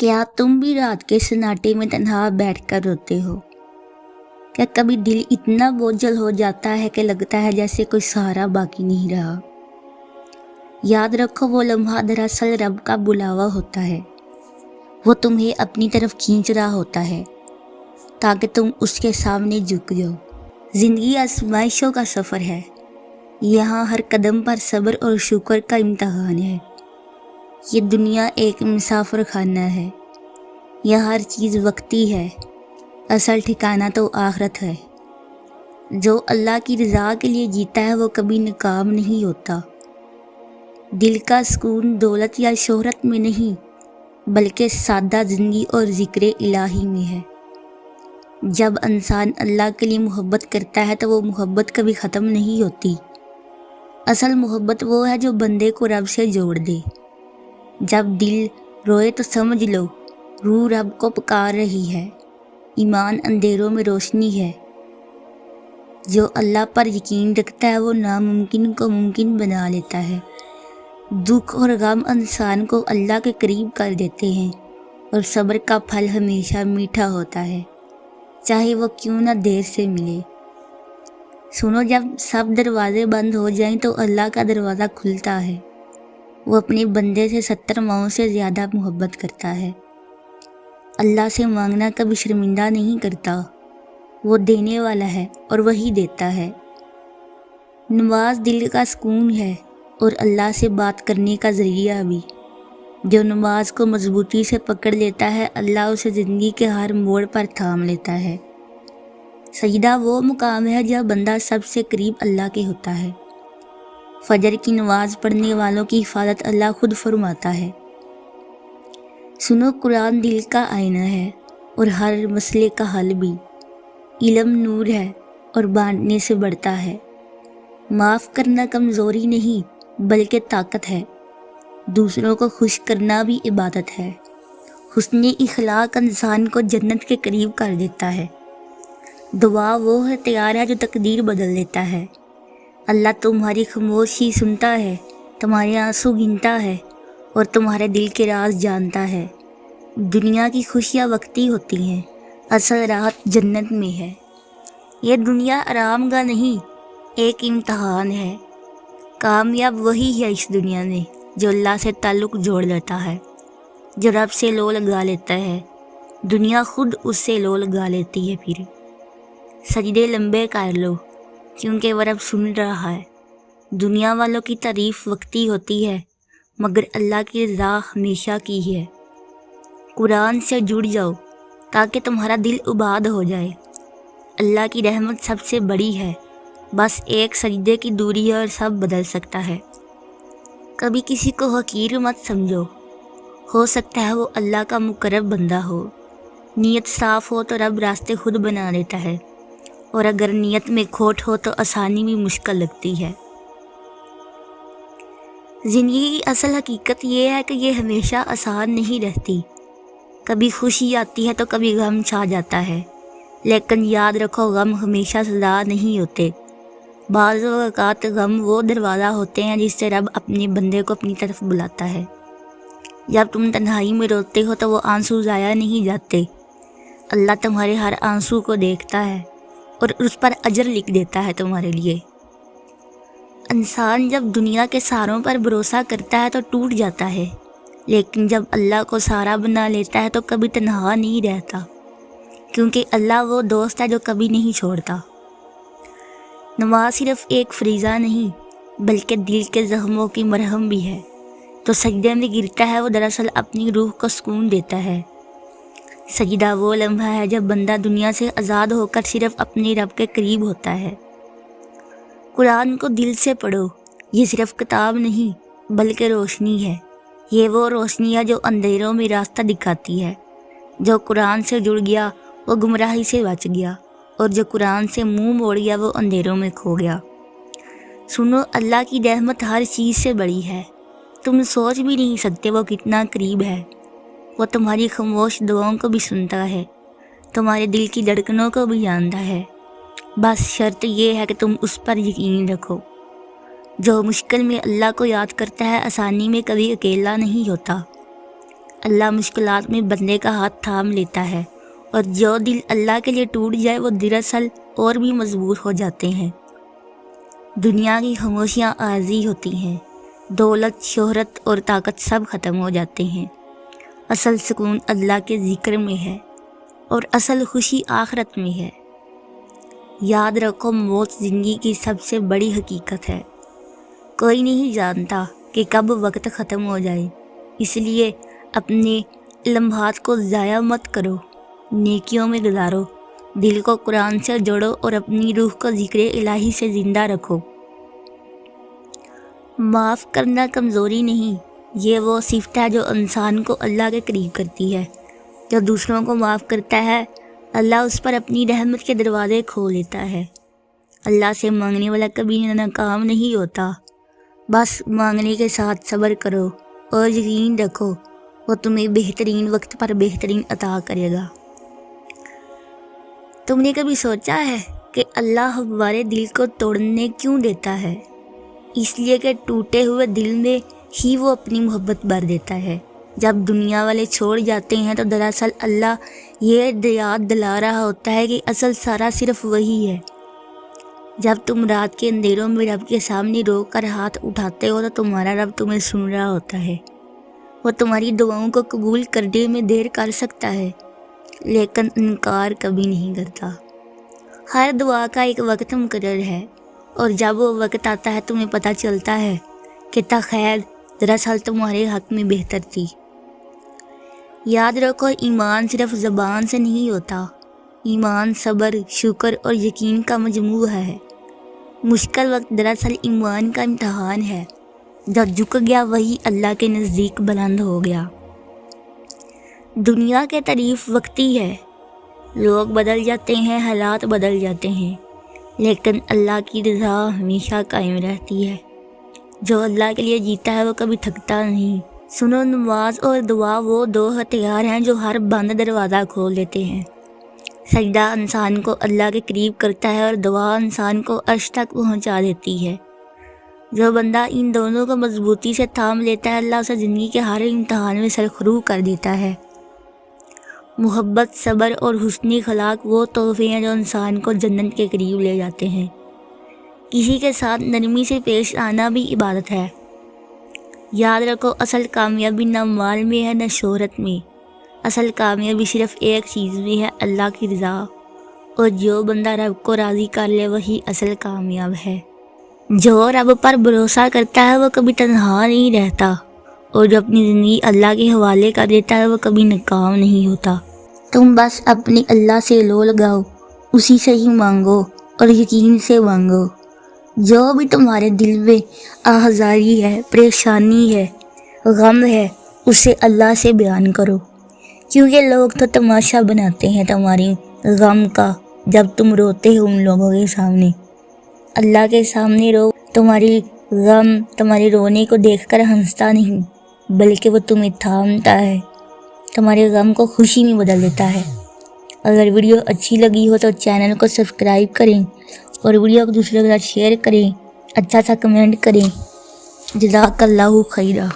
کیا تم بھی رات کے سناٹے میں تنہا بیٹھ کر روتے ہو؟ کیا کبھی دل اتنا بوجھل ہو جاتا ہے کہ لگتا ہے جیسے کوئی سہارا باقی نہیں رہا؟ یاد رکھو، وہ لمحہ دراصل رب کا بلاوا ہوتا ہے۔ وہ تمہیں اپنی طرف کھینچ رہا ہوتا ہے تاکہ تم اس کے سامنے جھک جاؤ۔ زندگی آزمائشوں کا سفر ہے۔ یہاں ہر قدم پر صبر اور شکر کا امتحان ہے۔ یہ دنیا ایک مسافر خانہ ہے۔ یہاں ہر چیز وقتی ہے، اصل ٹھکانہ تو آخرت ہے۔ جو اللہ کی رضا کے لیے جیتا ہے وہ کبھی ناکام نہیں ہوتا۔ دل کا سکون دولت یا شہرت میں نہیں، بلکہ سادہ زندگی اور ذکر الہی میں ہے۔ جب انسان اللہ کے لیے محبت کرتا ہے تو وہ محبت کبھی ختم نہیں ہوتی۔ اصل محبت وہ ہے جو بندے کو رب سے جوڑ دے۔ جب دل روئے تو سمجھ لو روح رب کو پکار رہی ہے۔ ایمان اندھیروں میں روشنی ہے۔ جو اللہ پر یقین رکھتا ہے وہ ناممکن کو ممکن بنا لیتا ہے۔ دکھ اور غم انسان کو اللہ کے قریب کر دیتے ہیں، اور صبر کا پھل ہمیشہ میٹھا ہوتا ہے، چاہے وہ کیوں نہ دیر سے ملے۔ سنو، جب سب دروازے بند ہو جائیں تو اللہ کا دروازہ کھلتا ہے۔ وہ اپنے بندے سے 70 ماؤں سے زیادہ محبت کرتا ہے۔ اللہ سے مانگنا کبھی شرمندہ نہیں کرتا۔ وہ دینے والا ہے اور وہی دیتا ہے۔ نماز دل کا سکون ہے اور اللہ سے بات کرنے کا ذریعہ بھی۔ جو نماز کو مضبوطی سے پکڑ لیتا ہے، اللہ اسے زندگی کے ہر موڑ پر تھام لیتا ہے۔ سجدہ وہ مقام ہے جہاں بندہ سب سے قریب اللہ کے ہوتا ہے۔ فجر کی نماز پڑھنے والوں کی حفاظت اللہ خود فرماتا ہے۔ سنو، قرآن دل کا آئینہ ہے اور ہر مسئلے کا حل بھی۔ علم نور ہے اور بانٹنے سے بڑھتا ہے۔ معاف کرنا کمزوری نہیں بلکہ طاقت ہے۔ دوسروں کو خوش کرنا بھی عبادت ہے۔ حسن اخلاق انسان کو جنت کے قریب کر دیتا ہے۔ دعا وہ ہتھیار ہے جو تقدیر بدل دیتا ہے۔ اللہ تمہاری خاموشی سنتا ہے، تمہارے آنسو گنتا ہے اور تمہارے دل کے راز جانتا ہے۔ دنیا کی خوشیاں وقتی ہوتی ہیں، اصل راحت جنت میں ہے۔ یہ دنیا آرام گاہ نہیں، ایک امتحان ہے۔ کامیاب وہی ہے اس دنیا میں جو اللہ سے تعلق جوڑ لیتا ہے، جو رب سے لو لگا لیتا ہے۔ دنیا خود اس سے لو لگا لیتی ہے۔ پھر سجدے لمبے کر لو کیونکہ وہ رب سن رہا ہے۔ دنیا والوں کی تعریف وقتی ہوتی ہے، مگر اللہ کی رضا ہمیشہ کی ہے۔ قرآن سے جڑ جاؤ تاکہ تمہارا دل آباد ہو جائے۔ اللہ کی رحمت سب سے بڑی ہے، بس ایک سجدے کی دوری ہے اور سب بدل سکتا ہے۔ کبھی کسی کو حقیر مت سمجھو، ہو سکتا ہے وہ اللہ کا مقرب بندہ ہو۔ نیت صاف ہو تو رب راستے خود بنا دیتا ہے، اور اگر نیت میں کھوٹ ہو تو آسانی بھی مشکل لگتی ہے۔ زندگی کی اصل حقیقت یہ ہے کہ یہ ہمیشہ آسان نہیں رہتی۔ کبھی خوشی آتی ہے تو کبھی غم چھا جاتا ہے، لیکن یاد رکھو غم ہمیشہ سزا نہیں ہوتے۔ بعض اوقات غم وہ دروازہ ہوتے ہیں جس سے رب اپنے بندے کو اپنی طرف بلاتا ہے۔ جب تم تنہائی میں روتے ہو تو وہ آنسو ضائع نہیں جاتے۔ اللہ تمہارے ہر آنسو کو دیکھتا ہے اور اس پر اجر لکھ دیتا ہے تمہارے لیے۔ انسان جب دنیا کے سہاروں پر بھروسہ کرتا ہے تو ٹوٹ جاتا ہے، لیکن جب اللہ کو سہارا بنا لیتا ہے تو کبھی تنہا نہیں رہتا، کیونکہ اللہ وہ دوست ہے جو کبھی نہیں چھوڑتا۔ نماز صرف ایک فریضہ نہیں بلکہ دل کے زخموں کی مرہم بھی ہے۔ تو سجدے میں گرتا ہے وہ دراصل اپنی روح کو سکون دیتا ہے۔ سجدہ وہ لمحہ ہے جب بندہ دنیا سے آزاد ہو کر صرف اپنے رب کے قریب ہوتا ہے۔ قرآن کو دل سے پڑھو، یہ صرف کتاب نہیں بلکہ روشنی ہے۔ یہ وہ روشنی ہے جو اندھیروں میں راستہ دکھاتی ہے۔ جو قرآن سے جڑ گیا وہ گمراہی سے بچ گیا، اور جو قرآن سے منہ موڑ گیا وہ اندھیروں میں کھو گیا۔ سنو، اللہ کی رحمت ہر چیز سے بڑی ہے۔ تم سوچ بھی نہیں سکتے وہ کتنا قریب ہے۔ وہ تمہاری خاموش دعاؤں کو بھی سنتا ہے، تمہارے دل کی دھڑکنوں کو بھی جانتا ہے۔ بس شرط یہ ہے کہ تم اس پر یقین رکھو۔ جو مشکل میں اللہ کو یاد کرتا ہے آسانی میں کبھی اکیلا نہیں ہوتا۔ اللہ مشکلات میں بندے کا ہاتھ تھام لیتا ہے، اور جو دل اللہ کے لیے ٹوٹ جائے وہ دراصل اور بھی مضبوط ہو جاتے ہیں۔ دنیا کی خاموشیاں عارضی ہوتی ہیں، دولت، شہرت اور طاقت سب ختم ہو جاتے ہیں۔ اصل سکون اللہ کے ذکر میں ہے، اور اصل خوشی آخرت میں ہے۔ یاد رکھو، موت زندگی کی سب سے بڑی حقیقت ہے۔ کوئی نہیں جانتا کہ کب وقت ختم ہو جائے، اس لیے اپنے لمحات کو ضائع مت کرو، نیکیوں میں گزارو، دل کو قرآن سے جوڑو اور اپنی روح کو ذکر الہی سے زندہ رکھو۔ معاف کرنا کمزوری نہیں، یہ وہ صفت ہے جو انسان کو اللہ کے قریب کرتی ہے۔ جو دوسروں کو معاف کرتا ہے، اللہ اس پر اپنی رحمت کے دروازے کھول لیتا ہے۔ اللہ سے مانگنے والا کبھی ناکام نہیں ہوتا، بس مانگنے کے ساتھ صبر کرو اور یقین رکھو وہ تمہیں بہترین وقت پر بہترین عطا کرے گا۔ تم نے کبھی سوچا ہے کہ اللہ ہمارے دل کو توڑنے کیوں دیتا ہے؟ اس لیے کہ ٹوٹے ہوئے دل میں ہی وہ اپنی محبت بھر دیتا ہے۔ جب دنیا والے چھوڑ جاتے ہیں تو دراصل اللہ یہ یاد دلا رہا ہوتا ہے کہ اصل سارا صرف وہی ہے۔ جب تم رات کے اندھیروں میں رب کے سامنے رو کر ہاتھ اٹھاتے ہو تو تمہارا رب تمہیں سن رہا ہوتا ہے۔ وہ تمہاری دعاؤں کو قبول کرنے میں دیر کر سکتا ہے، لیکن انکار کبھی نہیں کرتا۔ ہر دعا کا ایک وقت مقرر ہے، اور جب وہ وقت آتا ہے تمہیں پتہ چلتا ہے کہ تخیر دراصل تمہارے حق میں بہتر تھی۔ یاد رکھو، ایمان صرف زبان سے نہیں ہوتا، ایمان صبر، شکر اور یقین کا مجموعہ ہے۔ مشکل وقت دراصل ایمان کا امتحان ہے، جو جھک گیا وہی اللہ کے نزدیک بلند ہو گیا۔ دنیا کے تعریف وقتی ہے، لوگ بدل جاتے ہیں، حالات بدل جاتے ہیں، لیکن اللہ کی رضا ہمیشہ قائم رہتی ہے۔ جو اللہ کے لیے جیتا ہے وہ کبھی تھکتا نہیں۔ سنو، نماز اور دعا وہ دو ہتھیار ہیں جو ہر بند دروازہ کھول دیتے ہیں۔ سجدہ انسان کو اللہ کے قریب کرتا ہے اور دعا انسان کو عرش تک پہنچا دیتی ہے۔ جو بندہ ان دونوں کو مضبوطی سے تھام لیتا ہے، اللہ اسے زندگی کے ہر امتحان میں سرخرو کر دیتا ہے۔ محبت، صبر اور حسن اخلاق وہ تحفے ہیں جو انسان کو جنت کے قریب لے جاتے ہیں۔ کسی کے ساتھ نرمی سے پیش آنا بھی عبادت ہے۔ یاد رکھو، اصل کامیابی نہ مال میں ہے نہ شہرت میں، اصل کامیابی صرف ایک چیز میں ہے، اللہ کی رضا، اور جو بندہ رب کو راضی کر لے وہی اصل کامیاب ہے۔ جو رب پر بھروسہ کرتا ہے وہ کبھی تنہا نہیں رہتا، اور جو اپنی زندگی اللہ کے حوالے کر دیتا ہے وہ کبھی ناکام نہیں ہوتا۔ تم بس اپنے اللہ سے لو لگاؤ، اسی سے ہی مانگو اور یقین سے مانگو۔ جو بھی تمہارے دل میں آہذاری ہے، پریشانی ہے، غم ہے، اسے اللہ سے بیان کرو، کیونکہ لوگ تو تماشا بناتے ہیں تمہاری غم کا جب تم روتے ہو ان لوگوں کے سامنے۔ اللہ کے سامنے رو، تمہاری غم، تمہارے رونے کو دیکھ کر ہنستا نہیں، بلکہ وہ تمہیں تھامتا ہے، تمہارے غم کو خوشی میں بدل دیتا ہے۔ اگر ویڈیو اچھی لگی ہو تو چینل کو سبسکرائب کریں اور ویڈیو کو دوسروں کے ساتھ شیئر کریں، اچھا سا کمنٹ کریں۔ جزاک اللہ خیرہ۔